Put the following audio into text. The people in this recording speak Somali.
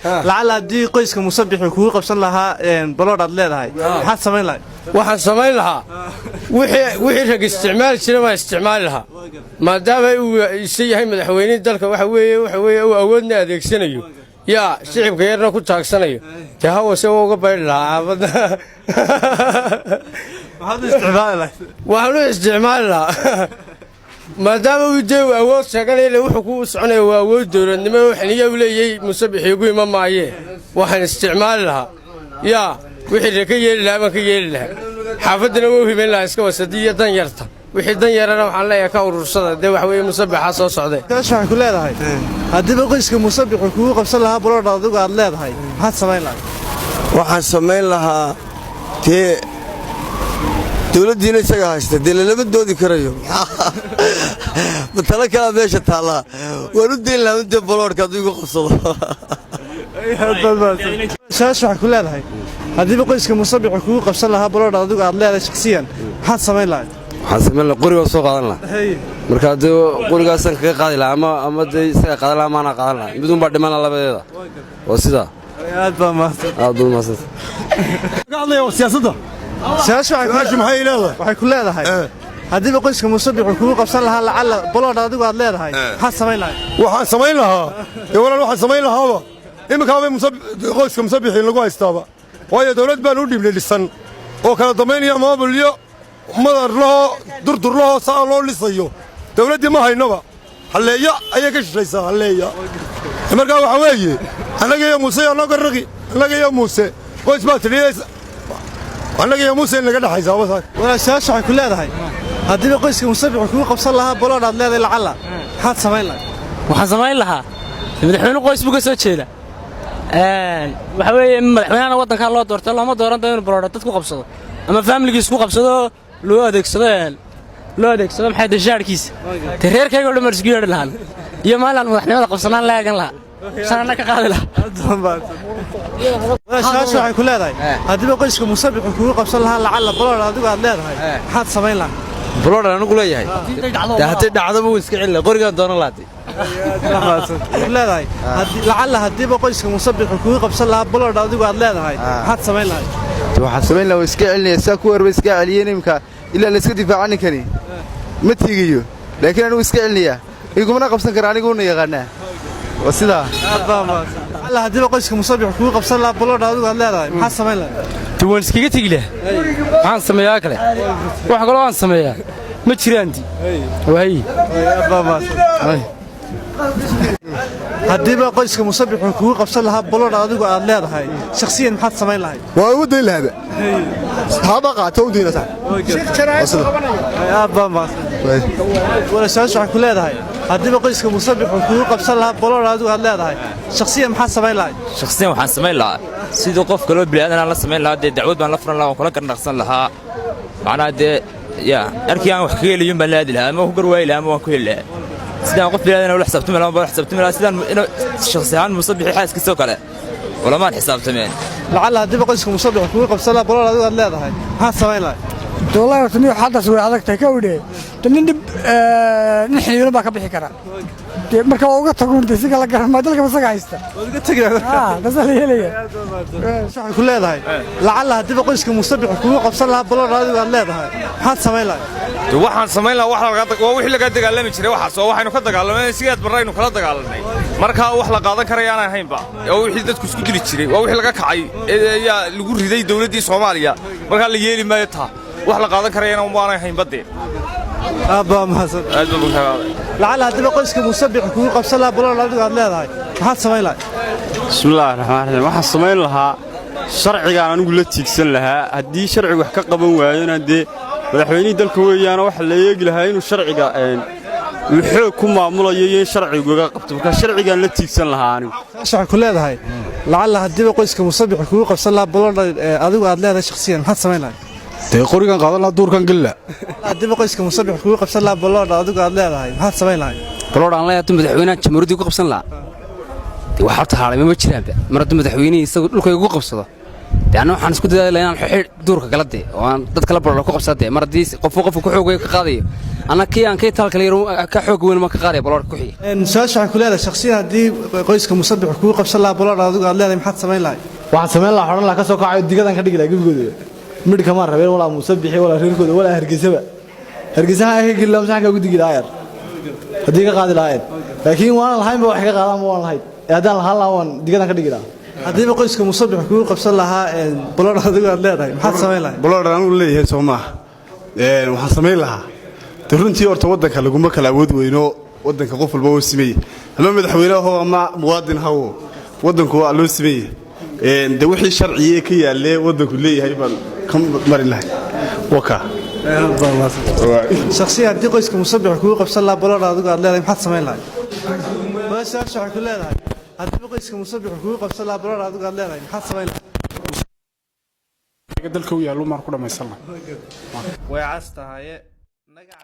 لعل هدي قيسك مصبح وكوي قبصن لها بلود عدلها هاي حد سمين لها waxaan samayn lahaa wixii rag isticmaal jiray ma isticmaal lahaa maadaama uu yahay madaxweynaha dalka waxa weeye uu awoodna adeegsanayo yaa shicibka yarna ku taagsanayo tahawa soo uga bayr lahaa waxaan isticmaal lahaa maadaama uu jeeyo awood shaqaynaya wuxuu ku soconayo waa awood dawladnimo waxniyo u leeyahay musabixiigu ima maaye waxaan isticmaal lahaa yaa wixii ka yeeli lahaa ka yeeli lahaa xaafadana wuu hibeen lahaa iska wasadiyo dan yarta wixii dan yarana waxaan leeyahay ka urursada de wax weeye musabixa soo socday waxaan ku leedahay hadii qoyska musabixu kugu qabsan lahaa balood adigu aad leedahay maxaad samayn lahaa waxaan samayn lahaa tee dawladdiina isaga haysta dee lama doodi karayo matala kala meesha taala waan u deyn lahaa inta baloodka adigu qabsado waxaan ku leedahay hadii qoyska musabixu kugu qabsan lahaa balood adigu aad leedahay shakhsiyan maxaad samayn lahaa waxaan samayn lahaa qoriga soo qaadan lahaa marka hadii qorigaasan kaga qaadi lahaa ama dee isaga qaadan lahaa maana qaadan lahaa mid unbaa dhiman labadeeda oo sidaa aad baa mahadsan siyaasadda waxay ku leedahay hadii qoyska musabixu kugu qabsan lahaa lacala balood adigu aad leedahay maxaad samayn lahaa waxaan samayn lahaa walaal waxaan samayn lahaa imika qoyska musabixi lagu haystaaba waayo dawlad baan u dhiibnay dhisan oo kala damaynaya maamulyo madarlahoo durdurlahoo saa loo lisayo dawladdii ma haynaba halleeya ayay ka shishaysaa halleeya markaa waxaa weeye annaga iyo muuse annaga raqi annaga iyo muuse qoys baa tidhiyaysa annaga iyo muuse in laga dhaxaysaa walaashaas waxay ku leedahay haddii qoyska musabixu kugu qabsan lahaa balood aad leedahay lacala maxaad samayn lahaa waxaan samayn lahaa madaxweyne qoys buu ka soo jeeda waxa weeye madaxweynaha waddanka loo doortay looma dooran doono inuu balood dad ku qabsado ama familkiisa ku qabsado loo adeegsado maxay dashaarkiisa reerkayga oo dhan isku yeedhi lahaan iyo maalan madaxnimada qabsanaan laagan lahaa sanana ka qaadi lahaa walaashaas waxay ku leedahay haddii qoyska musabixu kugu qabsan lahaa lacala balood adigu aad leedahay maxaad samayn lahaa balood anigu leeyahay haddii dhacdaba wuu iska celin qorigaan doonan lahaatay leedahay lacala haddii qoyska musabixu kugu qabsan lahaa balood adigu aad leedahay maxaad samayn lahaa waxaan samayn lahaa iska celinaya saa ku warba iska celiyeen imka ilaa la iska difaacan kani ma tigiyo laakiin anigu iska celinayaa igumana qabsan kara aniguna yaqaanaa waa sidaa alla haddii qoyska musabixu kugu qabsan lahaa balood adigu aad leedahay maxaad samayn lahaa tuwan iskaga tagi lahaa waxaan sameeyaa kale wax kale aan sameeyaa ma jiraanti waay haddii qoyska musabixu kugu qabsan lahaa balood adigu aad leedahay shakhsiyan maxaad samayn lahayd waa ugu dayn lahaaba haba qaato u diinata walaashaas waxay ku leedahay haddii qoyska musabixu kugu qabsan lahaa balood adigu aad leedahay shakhsiyan maxaad samayn lahayd shakhsiyan waxaan samayn lahaa sidoo qof kale oo bini'aadan la samayn lahaa dee dacwad baan la furan lahaa oo kala garnaqsan lahaa macnaa dee yaa arkii aan wax kaga heliyun baan la aadi lahaa ama ku garwaayi lahaa ama waan ku heli lahaa sidaan qof bini'aadan ula xisaabtami lahaa baan xisaabtami lahaa sidaan shakhsi ahaan musabixi xaaskiisa oo kale walamaan xisaabtameen lacala haddii qoyska musabixu kugu qabsan lahaa balood adigu aad leedahay maxaad samayn lahayd والله رتمي حدث way adagtay ka wada nin xiriir baa ka bixi kara marka uga tagoonta si kala garan ma dalka masaga haysta uga tagay bas la helaya waxaan ku leedahay lacala haddii qoyska musabixu kugu qabsan lahaa balood adigu aad leedahay maxaad samayn lahayd waxaan samayn lahaa waa wixii laga dagaalami jiray waxaas oo waxaynu ka dagaalamay sigaad baraynu kala dagaalanay marka wax la qaadan karayaan ahaynba oo wixii dadku isku dili jiray waa wixii laga kacay ee lagu riday dawladdii Soomaaliya marka la yeeli maayo taa wax la qaadan karayana waan ahayn badde aabba mahadsan lacala haddii qoyska musabixu kugu qabsan lahaa balood adigu aad leedahay maxaad samayn lahayd bismillaahir rahmaanir rahiim waxaan samayn lahaa sharcigaan anigu la tiigsan lahaa haddii sharcigu wax ka qaban waayona dee madaxweynihii dalka weeyaan waxa la eegi lahaa inuu sharciga xoog ku maamulayo iyo in sharcigu uga qabto marka sharcigaan la tiigsan lahaa anigu waxaan ku leedahay lacala haddii qoyska musabixu kugu qabsan lahaa balood adigu aad leedahay shakhsiyan maxaad samayn lahayd dee qorigan qaadan lahaa duurkan galla haddii qoyska musabixu kugu qabsan lahaa balood adigu aad leedahay maxaad samayn lahayd balood aan leeyahay madaxweynaha jamhuuriyadda ku qabsan lahaa waxa tahalay ma jiraanba mar haddii madaxweynaha isagu dhulka ugu qabsado يعني waxaan isku dadaalayaa inaan xidh duurka kala dee oo aan dadka la bararo ku qabsadee mar hadii qof ku xoogay ka qaadayo anakii aan ka talka leeyahay ka xoog weyn ma ka qaaday baloorka ku xigay su'aasha waxaan ku leedahay shakhsiyan haddii qoyska musabix kugu qabsan lahaa baloor adigu aad leedahay maxaad samayn lahayd waxaan samayn lahaa xoran lahaa ka soo kacayo digadan ka dhigi lahaa gabigooda mid kama rabeen walaa musabixi walaa reerkooda walaa hargeysaba hargeysaha ay ka gilaa masaanka ugu digi lahaayeen haddii ka qaadi lahaayeen laakiin waan lahayn ba wax ka qaadaan ma waan lahayn haddaan lahaan lahaa waan digadan ka dhigi lahaa haddiiba qoyska musabix kugu qabsan lahaa baloor adigu aad leedahay maxaad samayn lahayd baloor anigu leeyahay soo maaha waxaan samayn lahaa runtii horta waddanka laguma kala awood weyno waddanka qof walba oo sameeyay ama madaxweynaha ama muwaadin hawo waddanku waa loo sameeyay de wixii sharciye ka yaalee waddanku leeyahay baan ka marin lahay waka shakhsiyan haddii qoyska musabix kugu qabsan lahaa baloor adigu aad leedahay maxaad samayn lahayd su'aasha waxaan ku leedahay haddii qoyska musabix kugu qabsan lahaa baloor adigu aad leedahay maxaad samayn lahayd dalka u yaalo maar ku dhamaysan lahaa way cas tahay naga